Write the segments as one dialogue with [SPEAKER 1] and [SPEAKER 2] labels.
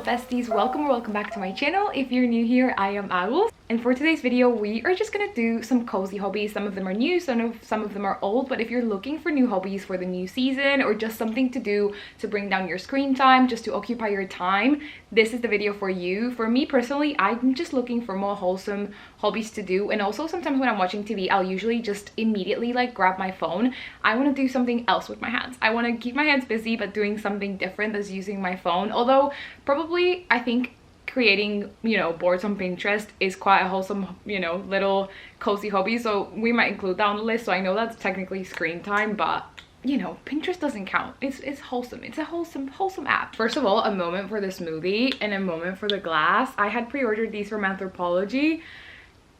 [SPEAKER 1] besties, welcome or welcome back to my channel. If you're new here, I am Agus, and for today's video we are just gonna do some cozy hobbies. Some of them are new, some of them are old, but if you're looking for new hobbies for the new season or just something to do to bring down your screen time, just to occupy your time, this is the video for you. For me personally, I'm just looking for more wholesome hobbies to do, and also sometimes when I'm watching TV I'll usually just immediately like grab my phone. I want to do something else with my hands. I want to keep my hands busy but doing something different that's using my phone. Although probably I think creating, you know, boards on Pinterest is quite a wholesome, you know, little cozy hobby, so we might include that on the list. So I know that's technically screen time, but you know, Pinterest doesn't count. It's wholesome. It's a wholesome app. First of all, a moment for the smoothie and a moment for the glass. I had pre-ordered these from Anthropology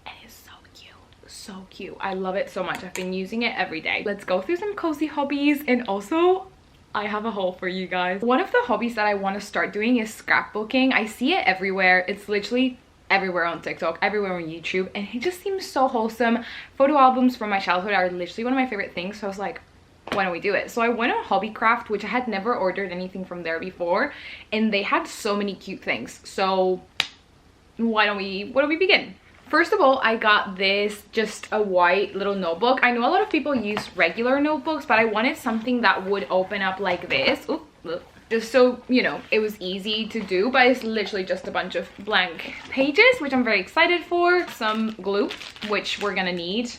[SPEAKER 1] and it's so cute. So cute. I love it so much. I've been using it every day. Let's go through some cozy hobbies, and also I have a haul for you guys. One of the hobbies that I want to start doing is scrapbooking. I see it everywhere. It's literally everywhere on TikTok, everywhere on YouTube, and it just seems so wholesome. Photo albums from my childhood are literally one of my favorite things, so I was like, why don't we do it? So I went on Hobbycraft, which I had never ordered anything from there before, and they had so many cute things. So why don't we begin? First of all, I got this, just a white little notebook. I know a lot of people use regular notebooks, but I wanted something that would open up like this. Oop, look. Just so, you know, it was easy to do, but it's literally just a bunch of blank pages, which I'm very excited for. Some glue, which we're gonna need,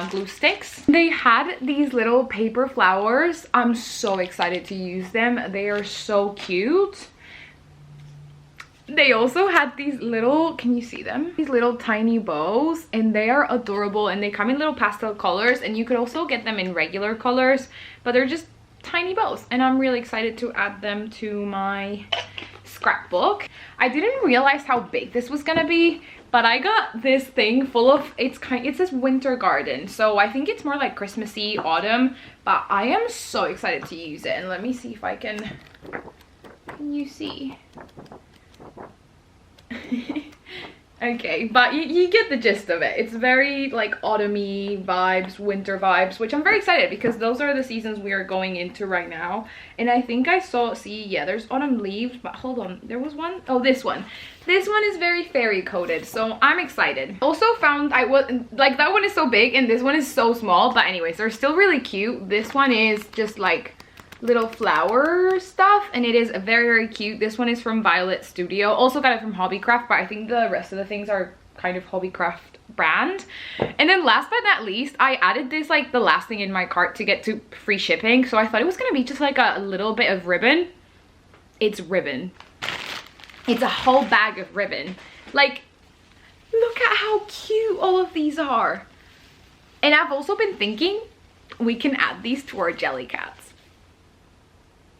[SPEAKER 1] glue sticks. They had these little paper flowers. I'm so excited to use them. They are so cute. They also had these little, can you see them? These little tiny bows, and they are adorable, and they come in little pastel colors, and you could also get them in regular colors, but they're just tiny bows, and I'm really excited to add them to my scrapbook. I didn't realize how big this was gonna be, but I got this thing full of, it says winter garden, so I think it's more like Christmassy, autumn, but I am so excited to use it. And let me see if I can you see? Okay, but you get the gist of it. It's very like autumny vibes, winter vibes, which I'm very excited because those are the seasons we are going into right now. And I think I saw, see, yeah, there's autumn leaves, but hold on, there was one. Oh, this one is very fairy coated, so I'm excited. Also found, I was like, that one is so big and this one is so small, but anyways, they're still really cute. This one is just like little flower stuff, and it is very cute. This one is from Violet Studio. Also got it from Hobbycraft, but I think the rest of the things are kind of Hobbycraft brand. And then last but not least, I added this, like the last thing in my cart to get to free shipping, so I thought it was gonna be just like a little bit of ribbon. It's ribbon. It's a whole bag of ribbon. Like, look at how cute all of these are. And I've also been thinking we can add these to our jelly cats.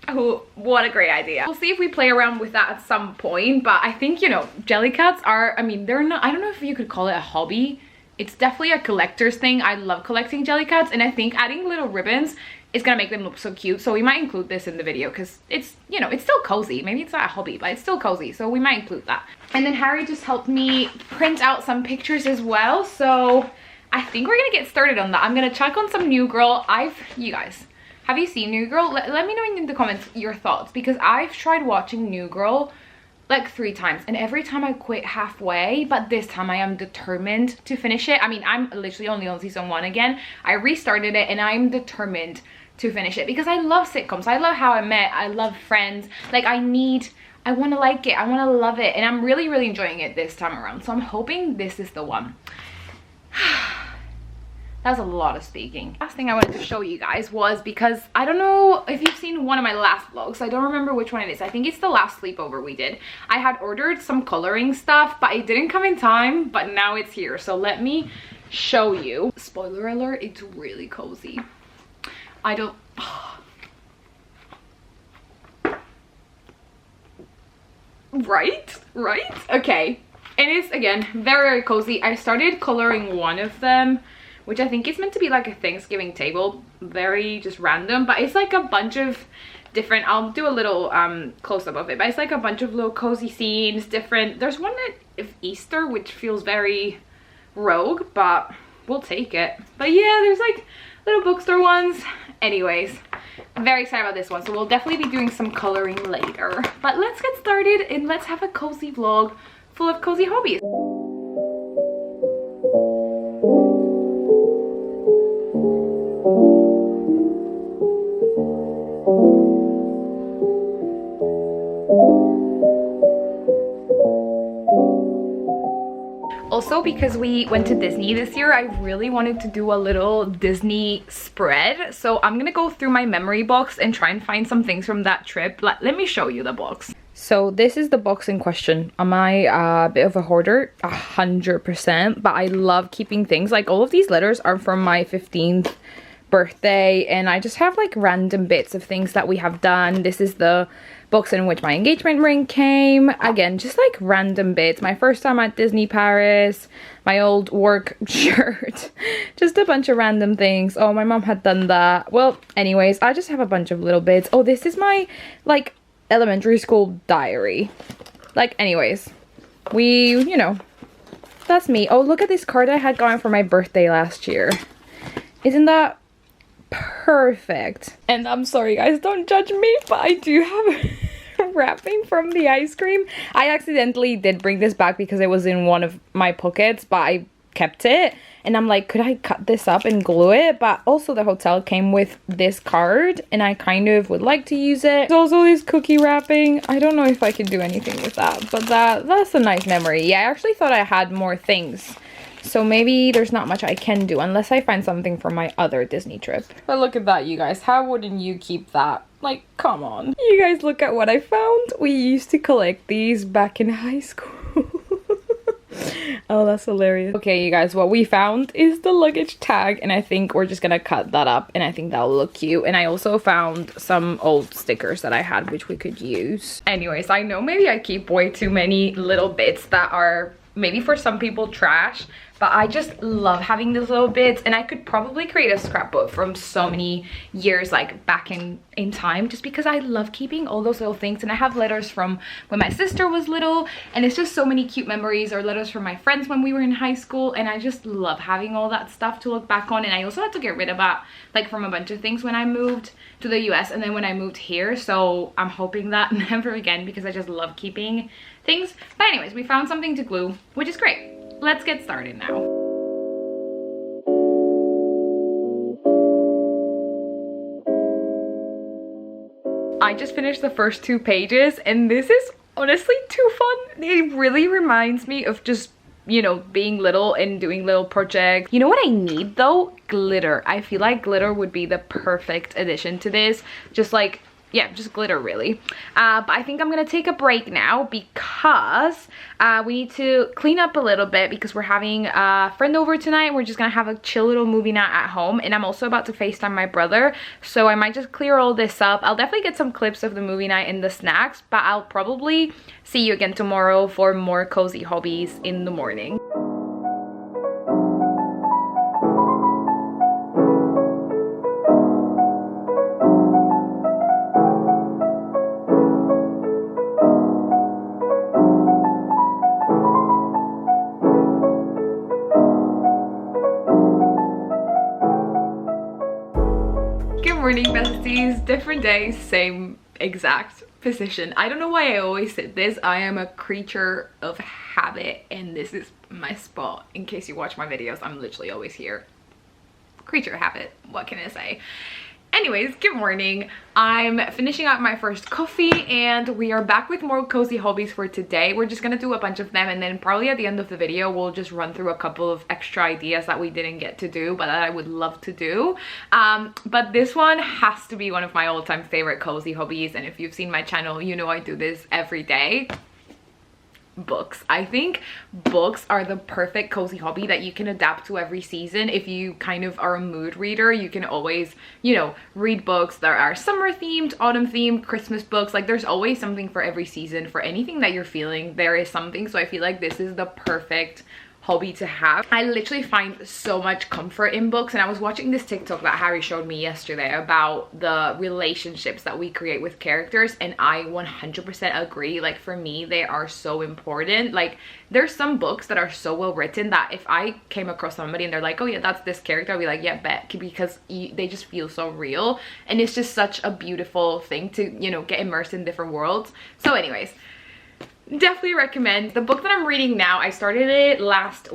[SPEAKER 1] Oh, what a great idea. We'll see if we play around with that at some point, but I think, you know, jelly cats are, I mean, they're not, I don't know if you could call it a hobby. It's definitely a collector's thing. I love collecting jelly cats, and I think adding little ribbons is gonna make them look so cute. So we might include this in the video because it's, you know, it's still cozy. Maybe it's not a hobby, but it's still cozy, so we might include that. And then Harry just helped me print out some pictures as well, so I think we're gonna get started on that. I'm gonna check on some New Girl. You guys, have you seen New Girl? Let me know in the comments your thoughts, because I've tried watching New Girl like 3 times, and every time I quit halfway, but this time I am determined to finish it. I mean, I'm literally only on season 1 again. I restarted it and I'm determined to finish it because I love sitcoms. I love How I Met. I love Friends. Like, I want to like it. I want to love it, and I'm really enjoying it this time around. So I'm hoping this is the one. That was a lot of speaking. Last thing I wanted to show you guys was, because I don't know if you've seen one of my last vlogs, I don't remember which one it is. I think it's the last sleepover we did. I had ordered some coloring stuff, but it didn't come in time, but now it's here. So let me show you. Spoiler alert, it's really cozy. I don't... Right? Okay. And it's, again, very cozy. I started coloring one of them, which I think is meant to be like a Thanksgiving table. Very just random, but it's like a bunch of different, I'll do a little close-up of it, but it's like a bunch of little cozy scenes, different. There's one of Easter, which feels very rogue, but we'll take it. But yeah, there's like little bookstore ones. Anyways, I'm very excited about this one. So we'll definitely be doing some coloring later. But let's get started and let's have a cozy vlog full of cozy hobbies. Also, because we went to Disney this year, I really wanted to do a little Disney spread. So I'm gonna go through my memory box and try and find some things from that trip. Let me show you the box. So this is the box in question. Am I a bit of a hoarder? 100%. But I love keeping things. Like, all of these letters are from my 15th birthday, and I just have like random bits of things that we have done. This is the box in which my engagement ring came. Again, just like random bits. My first time at Disney Paris, my old work shirt, just a bunch of random things. Oh, my mom had done that. Well, anyways, I just have a bunch of little bits. Oh, this is my like elementary school diary. Like, anyways, you know, that's me. Oh, look at this card I had going for my birthday last year. Isn't that perfect? And I'm sorry guys, don't judge me, but I do have wrapping from the ice cream. I accidentally did bring this back because it was in one of my pockets, but I kept it and I'm like, could I cut this up and glue it? But also the hotel came with this card and I kind of would like to use it. There's also this cookie wrapping. I don't know if I can do anything with that, but that's a nice memory. Yeah, I actually thought I had more things. So maybe there's not much I can do unless I find something from my other Disney trip. But look at that, you guys. How wouldn't you keep that? Like, come on. You guys, look at what I found. We used to collect these back in high school. Oh, that's hilarious. Okay, you guys, what we found is the luggage tag, and I think we're just gonna cut that up, and I think that'll look cute. And I also found some old stickers that I had, which we could use. Anyways, I know maybe I keep way too many little bits that are maybe for some people trash, but I just love having these little bits, and I could probably create a scrapbook from so many years like back in time, just because I love keeping all those little things. And I have letters from when my sister was little, and it's just so many cute memories, or letters from my friends when we were in high school, and I just love having all that stuff to look back on. And I also had to get rid of that, like, from a bunch of things when I moved to the US and then when I moved here, so I'm hoping that never again, because I just love keeping things. But anyways, we found something to glue, which is great. Let's get started now. I just finished the first 2 pages, and this is honestly too fun. It really reminds me of just, you know, being little and doing little projects. You know what I need though? Glitter. I feel like glitter would be the perfect addition to this. Just like, yeah, just glitter really. But I think I'm gonna take a break now because we need to clean up a little bit, because we're having a friend over tonight. We're just gonna have a chill little movie night at home, and I'm also about to FaceTime my brother, so I might just clear all this up. I'll definitely get some clips of the movie night and the snacks, but I'll probably see you again tomorrow for more cozy hobbies in the morning. Morning besties, different days, same exact position. I don't know why I always say this. I am a creature of habit, and this is my spot. In case you watch my videos, I'm literally always here. Creature of habit, what can I say? Anyways, good morning. I'm finishing up my first coffee, and we are back with more cozy hobbies for today. We're just gonna do a bunch of them, and then probably at the end of the video we'll just run through a couple of extra ideas that we didn't get to do but that I would love to do. But this one has to be one of my all-time favorite cozy hobbies, and if you've seen my channel, you know I do this every day. Books. I think books are the perfect cozy hobby that you can adapt to every season. If you kind of are a mood reader, you can always, you know, read books that are summer themed, autumn themed, Christmas books. Like, there's always something for every season. For anything that you're feeling, there is something. So I feel like this is the perfect hobby to have. I literally find so much comfort in books, and I was watching this TikTok that Harry showed me yesterday about the relationships that we create with characters, and I 100% agree. Like, for me, they are so important. Like, there's some books that are so well written that if I came across somebody and they're like, oh yeah, that's this character, I'd be like, yeah, bet, because they just feel so real, and it's just such a beautiful thing to, you know, get immersed in different worlds. So anyways, definitely recommend. The book that I'm reading now, I started it last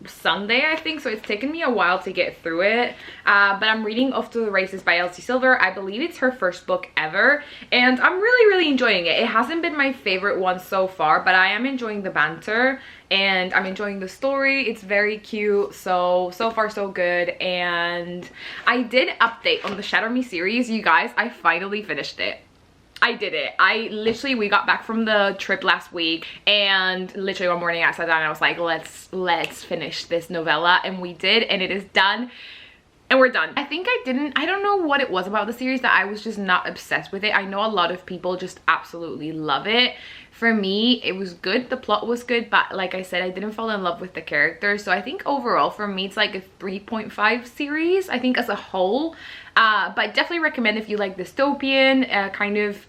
[SPEAKER 1] Sunday, I think, so it's taken me a while to get through it, but I'm reading Off to the Races by Elsie Silver. I believe it's her first book ever, and I'm really enjoying it. It hasn't been my favorite one so far, but I am enjoying the banter and I'm enjoying the story. It's very cute, so far so good. And I did update on the Shatter Me series, you guys. I finally finished it. I did it. We got back from the trip last week, and literally one morning I sat down and I was like, let's finish this novella, and we did, and it is done. And we're done. I don't know what it was about the series that I was just not obsessed with it. I know a lot of people just absolutely love it. For me, it was good. The plot was good, but like I said, I didn't fall in love with the characters. So I think overall for me, it's like a 3.5 series, I think, as a whole. But definitely recommend if you like dystopian, kind of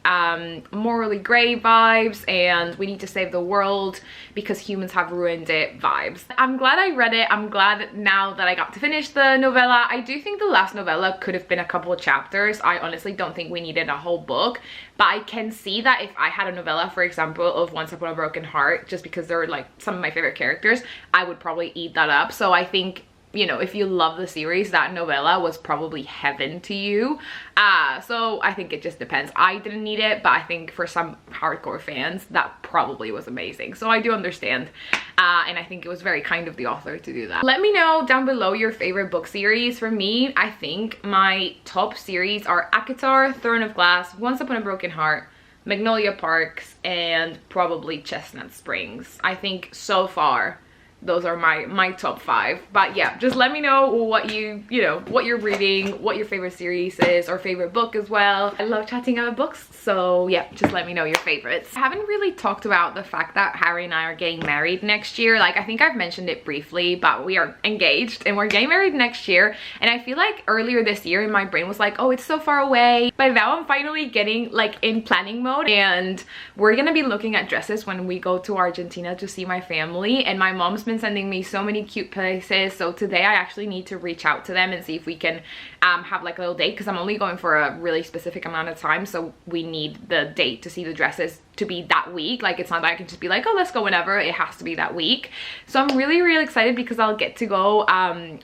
[SPEAKER 1] morally gray vibes, and we need to save the world because humans have ruined it vibes. I'm glad I read it. I'm glad now that I got to finish the novella. I do think the last novella could have been a couple of chapters. I honestly don't think we needed a whole book, but I can see that if I had a novella, for example, of Once Upon a Broken Heart, just because they're like some of my favorite characters, I would probably eat that up. So I think, you know, if you love the series, that novella was probably heaven to you. So I think it just depends. I didn't need it, but I think for some hardcore fans, that probably was amazing. So I do understand. And I think it was very kind of the author to do that. Let me know down below your favorite book series. For me, I think my top series are ACOTAR, Throne of Glass, Once Upon a Broken Heart, Magnolia Parks, and probably Chestnut Springs. I think so far those are my top 5. But yeah, just let me know what what you're reading, what your favorite series is, or favorite book as well. I love chatting about books, so yeah, just let me know your favorites. I haven't really talked about the fact that Harry and I are getting married next year. Like, I think I've mentioned it briefly, but we are engaged and we're getting married next year. And I feel like earlier this year my brain was like, oh, it's so far away, but now I'm finally getting like in planning mode, and we're gonna be looking at dresses when we go to Argentina to see my family. And my mom's been sending me so many cute places, so today I actually need to reach out to them and see if we can have like a little date, because I'm only going for a really specific amount of time, so we need the date to see the dresses to be that week. Like, it's not that I can just be like, oh, let's go whenever. It has to be that week. So I'm really excited because I'll get to go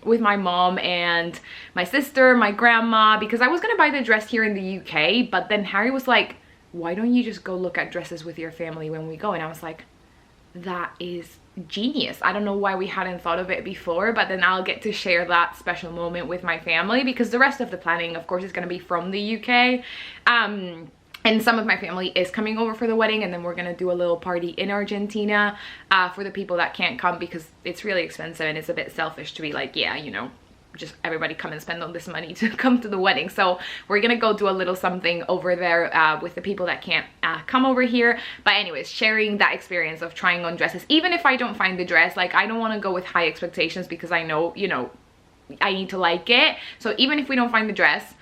[SPEAKER 1] with my mom and my sister, my grandma, because I was gonna buy the dress here in the UK, but then Harry was like, why don't you just go look at dresses with your family when we go? And I was like, that is genius. I don't know why we hadn't thought of it before, but then I'll get to share that special moment with my family, because the rest of the planning, of course, is going to be from the UK. And some of my family is coming over for the wedding, and then we're gonna do a little party in Argentina for the people that can't come, because it's really expensive and it's a bit selfish to be like, yeah, you know, just everybody come and spend all this money to come to the wedding. So we're gonna go do a little something over there with the people that can't come over here. But anyways, sharing that experience of trying on dresses, even if I don't find the dress, like, I don't want to go with high expectations, because I know, you know, I need to like it. So even if we don't find the dress,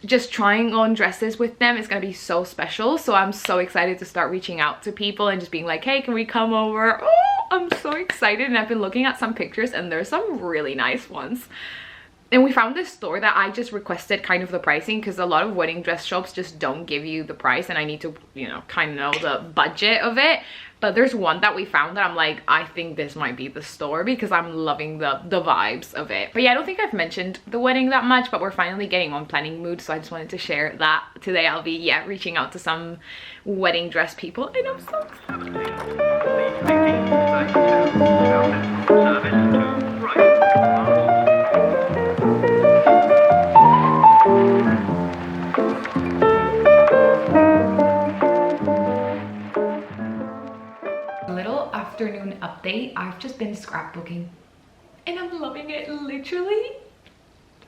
[SPEAKER 1] just trying on dresses with them is gonna be so special. So I'm so excited to start reaching out to people and just being like, hey, can we come over? Oh, I'm so excited. And I've been looking at some pictures, and there's some really nice ones. And we found this store that I just requested kind of the pricing, because a lot of wedding dress shops just don't give you the price, and I need to, you know, kind of know the budget of it. But there's one that we found that I'm like, I think this might be the store, because I'm loving the vibes of it. But yeah, I don't think I've mentioned the wedding that much, but we're finally getting on planning mood, so I just wanted to share that today. I'll be, yeah, reaching out to some wedding dress people, and I'm so excited. Afternoon update. I've just been scrapbooking and I'm loving it. Literally,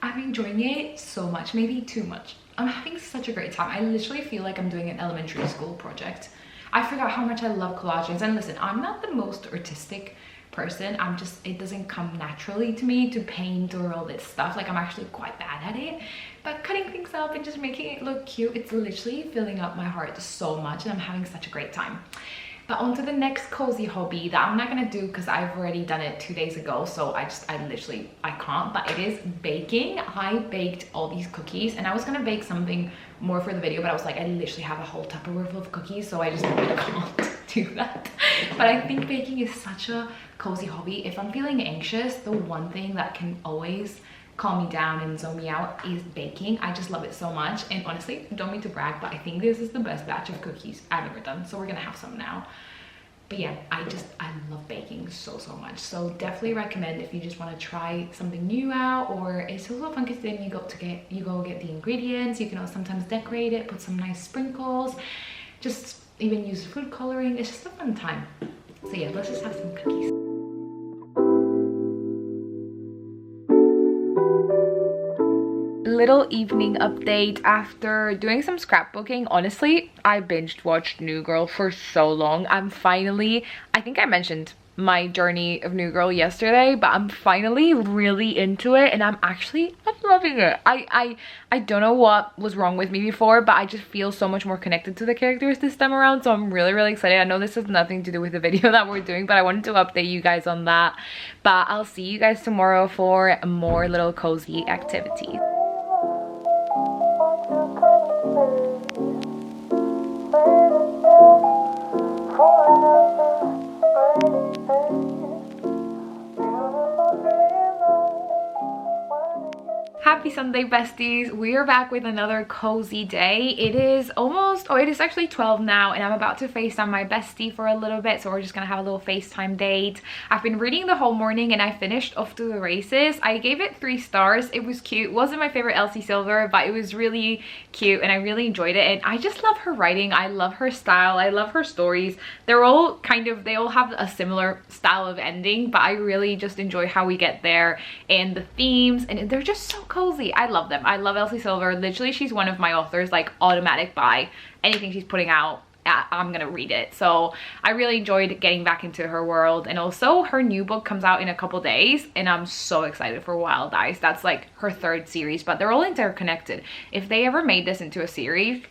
[SPEAKER 1] I'm enjoying it so much, maybe too much. I'm having such a great time. I literally feel like I'm doing an elementary school project. I forgot how much I love collages. And listen, I'm not the most artistic person. It doesn't come naturally to me to paint or all this stuff. Like, I'm actually quite bad at it, but cutting things up and just making it look cute, it's literally filling up my heart so much, and I'm having such a great time. But on to the next cozy hobby that I'm not gonna do because I've already done it 2 days ago, so I can't, but it is baking. I baked all these cookies, and I was gonna bake something more for the video, but I was like, I literally have a whole Tupperware full of cookies, so I can't do that. But I think baking is such a cozy hobby. If I'm feeling anxious, the one thing that can always calm me down and zone me out is baking. I just love it so much, and honestly, don't mean to brag, but I think this is the best batch of cookies I've ever done, so we're gonna have some now. But yeah, I love baking so much, so definitely recommend if you just want to try something new out, or it's also fun because then you go get the ingredients. You can also sometimes decorate it, put some nice sprinkles, just even use food coloring. It's just a fun time. So yeah, let's just have some cookies. Little evening update after doing some scrapbooking. Honestly, I binged watched New Girl for so long. I think I mentioned my journey of New Girl yesterday, but I'm finally really into it, and I'm loving it. I don't know what was wrong with me before, but I just feel so much more connected to the characters this time around, so I'm really excited. I know this has nothing to do with the video that we're doing, but I wanted to update you guys on that. But I'll see you guys tomorrow for more little cozy activities. Happy Sunday, besties. We are back with another cozy day. It is actually 12 now, and I'm about to FaceTime my bestie for a little bit, so we're just gonna have a little FaceTime date. I've been reading the whole morning, and I finished Off to the Races. I gave it 3 stars. It was cute. It wasn't my favorite Elsie Silver, but it was really cute, and I really enjoyed it, and I just love her writing. I love her style. I love her stories. They all have a similar style of ending, but I really just enjoy how we get there and the themes, and they're just so cozy. I love them. I love Elsie Silver. Literally, she's one of my authors, like automatic buy. Anything she's putting out, I'm gonna read it. So I really enjoyed getting back into her world, and also her new book comes out in a couple days, and I'm so excited for Wild Eyes. That's like her 3rd series, but they're all interconnected. If they ever made this into a series,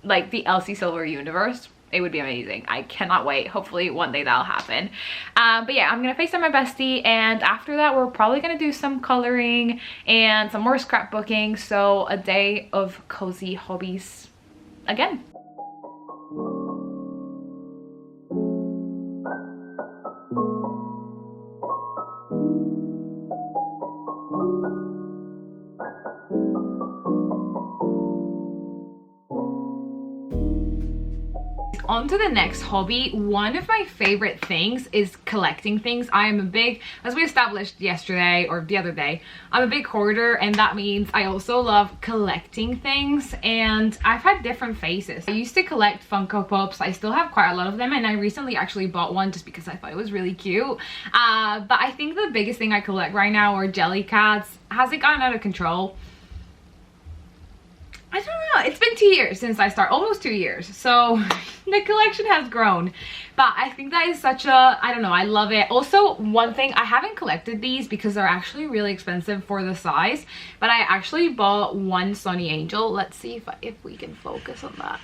[SPEAKER 1] like the Elsie Silver universe, it would be amazing. I cannot wait. Hopefully one day that'll happen. But yeah, I'm gonna FaceTime my bestie, and after that we're probably gonna do some coloring and some more scrapbooking. So a day of cozy hobbies again. On to the next hobby. One of my favorite things is collecting things. I am a big, as we established yesterday or the other day, I'm a big hoarder, and that means I also love collecting things, and I've had different phases. I used to collect Funko Pops. I still have quite a lot of them, and I recently actually bought one just because I thought it was really cute. But I think the biggest thing I collect right now are jelly cats. Has it gotten out of control? I don't know. It's been 2 years since I started, almost 2 years. So the collection has grown. But I think that is such a, I don't know, I love it. Also, one thing, I haven't collected these because they're actually really expensive for the size. But I actually bought one Sonny Angel. Let's see if we can focus on that.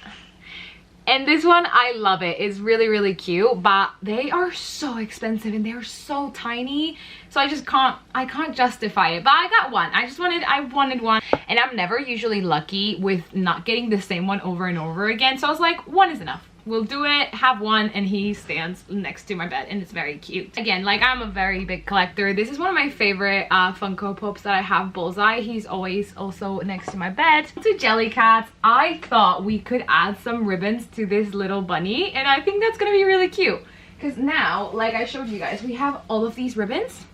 [SPEAKER 1] And this one, I love it. It's really cute, but they are so expensive and they're so tiny. So I can't justify it. But I got one. I wanted one, and I'm never usually lucky with not getting the same one over and over again. So I was like, one is enough. We'll do it, have one, and he stands next to my bed, and it's very cute. Again, like, I'm a very big collector. This is one of my favorite Funko Pops that I have, Bullseye. He's always also next to my bed. To jelly cats, I thought we could add some ribbons to this little bunny, and I think that's gonna be really cute. Because now, like I showed you guys, we have all of these ribbons.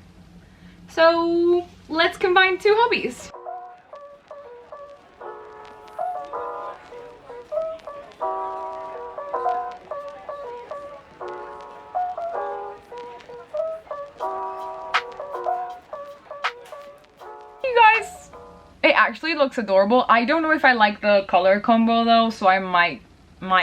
[SPEAKER 1] So let's combine 2 hobbies. It actually looks adorable. I don't know if I like the color combo though, so I might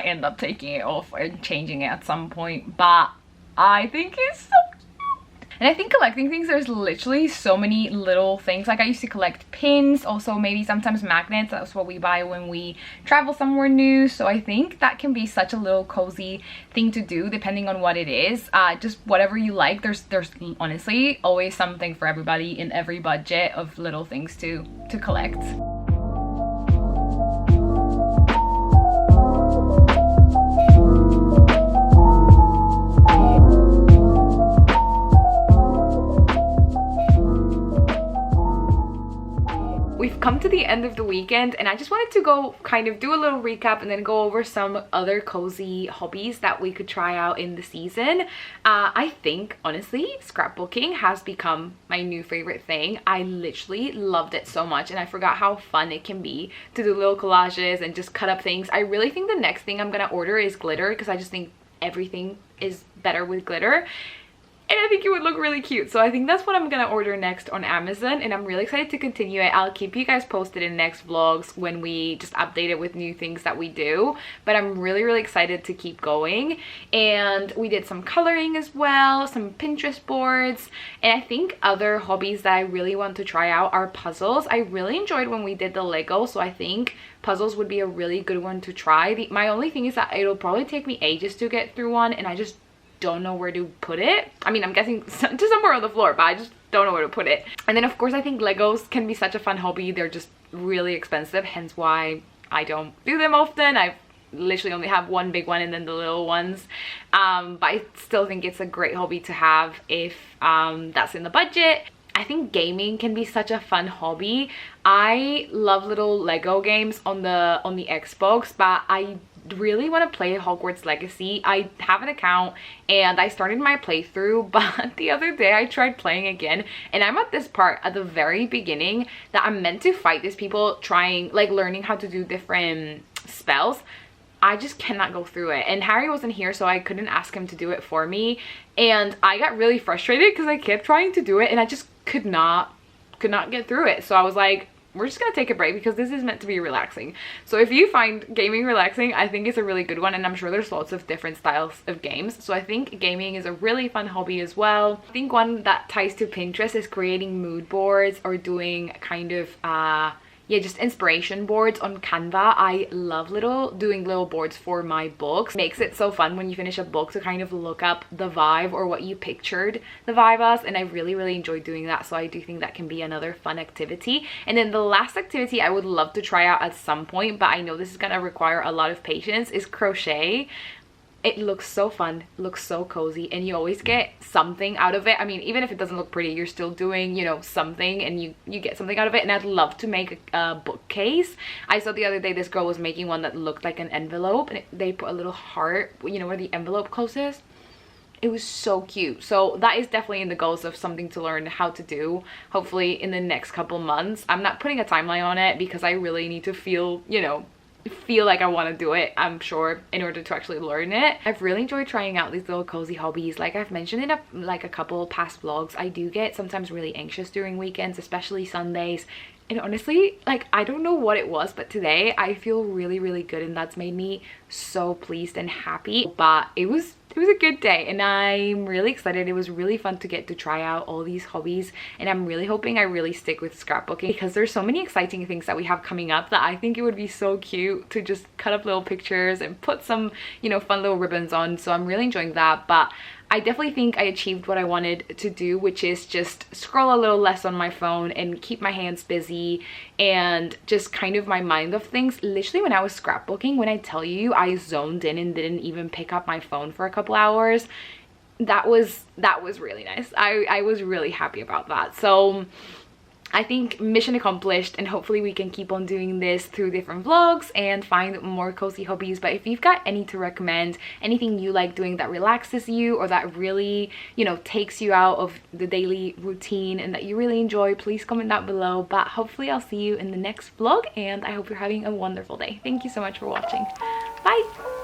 [SPEAKER 1] end up taking it off and changing it at some point, but I think it's so cute. And I think collecting things, there's literally so many little things. Like I used to collect pins, also maybe sometimes magnets. That's what we buy when we travel somewhere new. So I think that can be such a little cozy thing to do depending on what it is. Just whatever you like. There's honestly always something for everybody in every budget of little things to collect. We've come to the end of the weekend and I just wanted to go kind of do a little recap and then go over some other cozy hobbies that we could try out in the season. I think honestly scrapbooking has become my new favorite thing. I literally loved it so much and I forgot how fun it can be to do little collages and just cut up things. I really think the next thing I'm gonna order is glitter because I just think everything is better with glitter. And I think it would look really cute. So I think that's what I'm gonna order next on Amazon, and I'm really excited to continue it. I'll keep you guys posted in next vlogs when we just update it with new things that we do. But I'm really excited to keep going. And we did some coloring as well, some Pinterest boards, and I think other hobbies that I really want to try out are puzzles. I really enjoyed when we did the Lego, so I think puzzles would be a really good one to try. My only thing is that it'll probably take me ages to get through one, and I just don't know where to put it. I mean, I'm guessing to somewhere on the floor, but I just don't know where to put it. And then of course I think Legos can be such a fun hobby. They're just really expensive, hence why I don't do them often. I literally only have one big one and then the little ones, but I still think it's a great hobby to have if that's in the budget. I think gaming can be such a fun hobby. I love little Lego games on the Xbox, but I really want to play Hogwarts Legacy. I have an account and I started my playthrough, but the other day I tried playing again and I'm at this part at the very beginning that I'm meant to fight these people trying, like, learning how to do different spells. I just cannot go through it, and Harry wasn't here so I couldn't ask him to do it for me, and I got really frustrated because I kept trying to do it and I just could not get through it. So I was like, we're just gonna take a break because this is meant to be relaxing. So if you find gaming relaxing, I think it's a really good one, and I'm sure there's lots of different styles of games. So I think gaming is a really fun hobby as well. I think one that ties to Pinterest is creating mood boards or doing kind of yeah, just inspiration boards on Canva. I love doing little boards for my books. It makes it so fun when you finish a book to kind of look up the vibe or what you pictured the vibe as, and I really enjoy doing that. So I do think that can be another fun activity. And then the last activity I would love to try out at some point, but I know this is gonna require a lot of patience, is crochet. It looks so fun, looks so cozy, and you always get something out of it. I mean, even if it doesn't look pretty, you're still doing, you know, something, and you get something out of it. And I'd love to make a bookcase. I saw the other day this girl was making one that looked like an envelope, and they put a little heart, you know, where the envelope closes. It was so cute. So that is definitely in the goals of something to learn how to do, hopefully in the next couple months. I'm not putting a timeline on it because I really need to feel, you know, feel like I want to do it, I'm sure, in order to actually learn it. I've really enjoyed trying out these little cozy hobbies. Like I've mentioned in a couple past vlogs, I do get sometimes really anxious during weekends, especially Sundays. And honestly, like, I don't know what it was, but today I feel really good, and that's made me so pleased and happy. But it was a good day, and I'm really excited. It was really fun to get to try out all these hobbies, and I'm really hoping I really stick with scrapbooking because there's so many exciting things that we have coming up that I think it would be so cute to just cut up little pictures and put some, you know, fun little ribbons on. So I'm really enjoying that. But I definitely think I achieved what I wanted to do, which is just scroll a little less on my phone and keep my hands busy and just kind of my mind off things. Literally when I was scrapbooking, when I tell you I zoned in and didn't even pick up my phone for a couple hours, that was really nice. I was really happy about that. So I think mission accomplished, and hopefully we can keep on doing this through different vlogs and find more cozy hobbies. But if you've got any to recommend, anything you like doing that relaxes you or that really, you know, takes you out of the daily routine and that you really enjoy, please comment down below. But hopefully I'll see you in the next vlog, and I hope you're having a wonderful day. Thank you so much for watching. Bye!